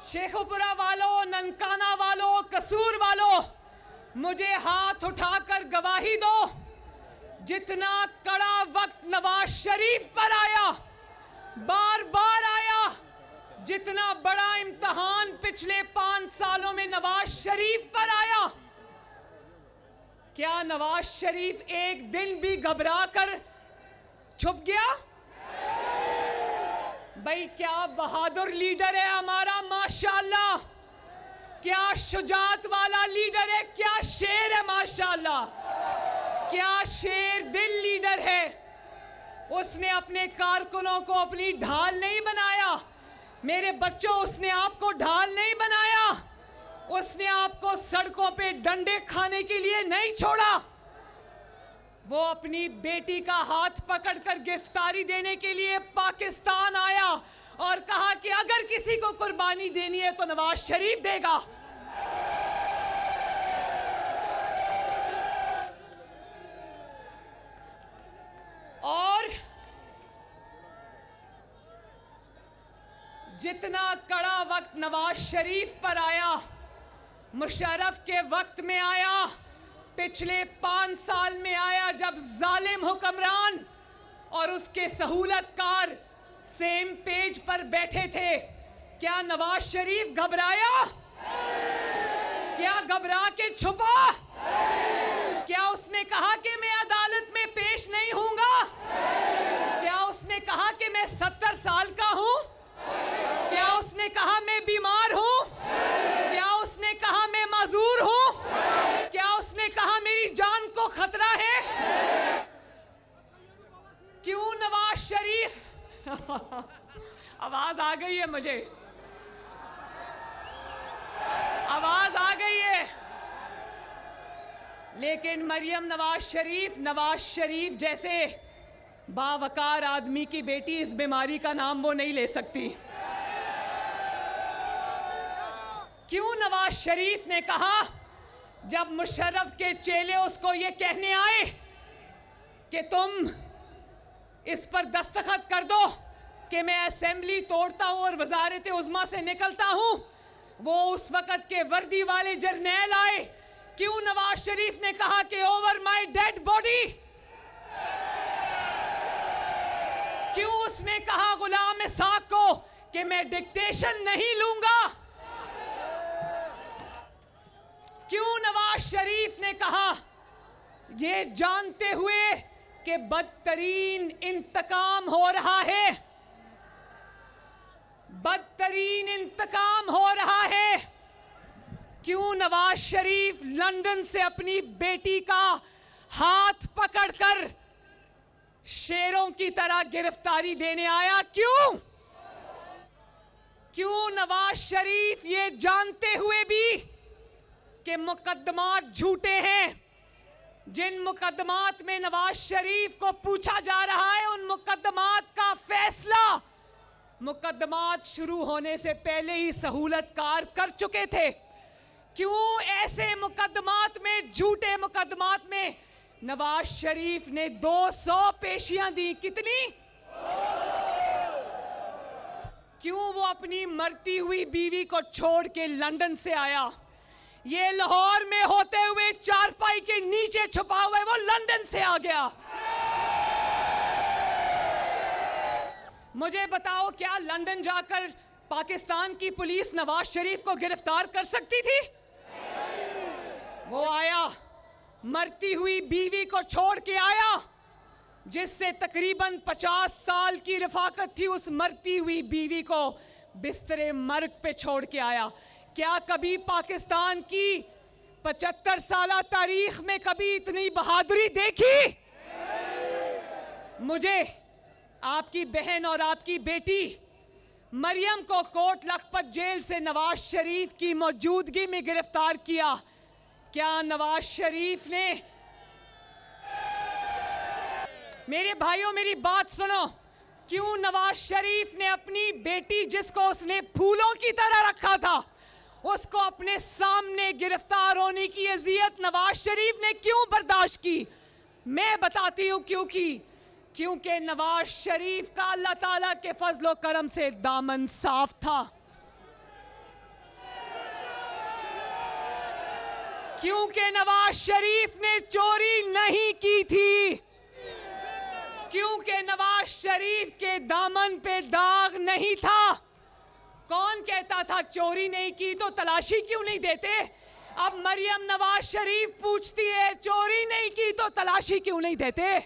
शेखुपुरा वालों, ननकाना वालों, कसूर वालों, मुझे हाथ उठाकर गवाही दो, जितना कड़ा वक्त नवाज शरीफ पर आया, बार बार आया, जितना बड़ा इम्तिहान पिछले 5 सालों में नवाज शरीफ पर आया, क्या नवाज शरीफ एक दिन भी घबरा कर छुप गया? भाई क्या बहादुर लीडर है हमारा, माशाअल्लाह। क्या शुजात वाला लीडर है, क्या शेर है माशाअल्लाह, क्या शेर दिल लीडर है। उसने अपने कारकुनों को अपनी ढाल नहीं बनाया। मेरे बच्चों, उसने आपको ढाल नहीं बनाया। उसने आपको सड़कों पे डंडे खाने के लिए नहीं छोड़ा। वो अपनी बेटी का हाथ पकड़कर गिरफ्तारी देने के लिए पाकिस्तान आया और कहा कि अगर किसी को कुर्बानी देनी है तो नवाज शरीफ देगा। और जितना कड़ा वक्त नवाज शरीफ पर आया, मुशर्रफ के वक्त में आया, पिछले 5 साल में आया, जब जालिम हुक्मरान और उसके सहूलतकार सेम पेज पर बैठे थे। क्या नवाज शरीफ घबराया? क्या घबरा के छुपा? क्या उसने कहा कि मैं अदालत में पेश नहीं होऊंगा? क्या उसने कहा कि मैं 70 साल का हूं? क्या उसने कहा मैं बीमार हूं? क्या उसने कहा मैं माजूर हूं? क्या उसने कहा मेरी जान को खतरा है? क्यों नवाज शरीफ आवाज आ गई है, मुझे आवाज आ गई है। लेकिन मरियम नवाज शरीफ जैसे बावकार आदमी की बेटी इस बीमारी का नाम वो नहीं ले सकती। क्यों नवाज शरीफ ने कहा, जब मुशर्रफ के चेले उसको ये कहने आए कि तुम इस पर दस्तखत कर दो कि मैं असेंबली तोड़ता हूं और वजारत उज़्मा से निकलता हूं, वो उस वक्त के वर्दी वाले जर्नैल आए। क्यों नवाज शरीफ ने कहा कि ओवर माय डेड बॉडी? क्यों उसने कहा गुलाम इसाक को कि मैं डिक्टेशन नहीं लूंगा? क्यों नवाज शरीफ ने कहा, ये जानते हुए कि बदतरीन इंतकाम हो रहा है, बदतरीन इंतकाम हो रहा है, क्यों नवाज शरीफ लंदन से अपनी बेटी का हाथ पकड़कर शेरों की तरह गिरफ्तारी देने आया? क्यों नवाज शरीफ ये जानते हुए भी कि मुकदमात झूठे हैं, जिन मुकदमात में नवाज शरीफ को पूछा जा रहा है, उन मुकदमात का फैसला मुकदमात शुरू होने से पहले ही सहूलतकार कर चुके थे? क्यों ऐसे मुकदमात में, झूठे मुकदमात में नवाज शरीफ ने 200 पेशियां दी? कितनी? क्यों वो अपनी मरती हुई बीवी को छोड़ के लंदन से आया? ये लाहौर में होते हुए चारपाई के नीचे छुपा हुआ है, वो लंदन से आ गया। मुझे बताओ, क्या लंदन जाकर पाकिस्तान की पुलिस नवाज शरीफ को गिरफ्तार कर सकती थी? वो आया, मरती हुई बीवी को छोड़ के आया, जिससे तकरीबन 50 साल की रफाकत थी, उस मरती हुई बीवी को बिस्तरे मर्ग पे छोड़ के आया। क्या कभी पाकिस्तान की 75 साला तारीख में कभी इतनी बहादुरी देखी? मुझे आपकी बहन और आपकी बेटी मरियम को कोट लखपत जेल से नवाज शरीफ की मौजूदगी में गिरफ्तार किया। क्या नवाज शरीफ ने, मेरे भाइयों मेरी बात सुनो, क्यों नवाज शरीफ ने अपनी बेटी, जिसको उसने फूलों की तरह रखा था, उसको अपने सामने गिरफ्तार होने की अजियत नवाज शरीफ ने क्यों बर्दाश्त की? मैं बताती हूं क्यों की। क्योंकि नवाज शरीफ का अल्लाह ताला के फजलो करम से दामन साफ था। क्योंकि नवाज शरीफ ने चोरी नहीं की थी, क्योंकि नवाज शरीफ के दामन पे दाग नहीं था। कौन कहता था चोरी नहीं की तो तलाशी क्यों नहीं देते? अब मरियम नवाज शरीफ पूछती है चोरी नहीं की तो तलाशी क्यों नहीं देते?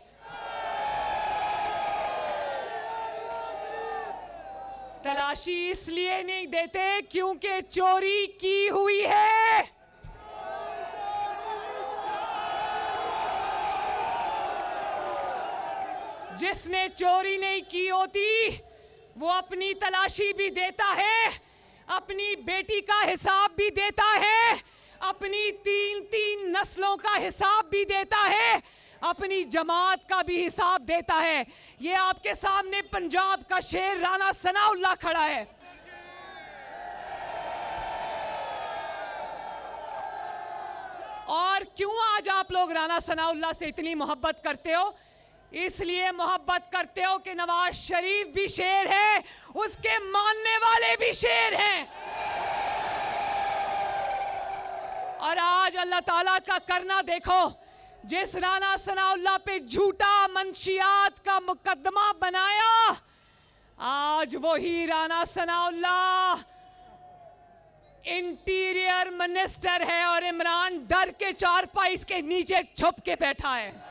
तलाशी इसलिए नहीं देते क्योंकि चोरी की हुई है। जिसने चोरी नहीं की होती वो अपनी तलाशी भी देता है, अपनी बेटी का हिसाब भी देता है, अपनी 3-3 नस्लों का हिसाब भी देता है, अपनी जमात का भी हिसाब देता है। ये आपके सामने पंजाब का शेर राणा सनाउल्लाह खड़ा है। और क्यों आज आप लोग राणा सनाउल्लाह से इतनी मोहब्बत करते हो? इसलिए मोहब्बत करते हो कि नवाज शरीफ भी शेर है, उसके मानने वाले भी शेर हैं। और आज अल्लाह ताला का करना देखो, जिस राणा सनाउल्लाह पे झूठा मंशियात का मुकदमा बनाया, आज वही राणा सनाउल्लाह इंटीरियर मिनिस्टर है और इमरान डर के चारपाई के नीचे छुप के बैठा है।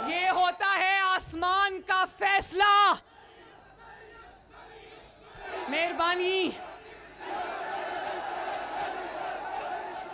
ये होता है आसमान का फैसला। मेहरबानी।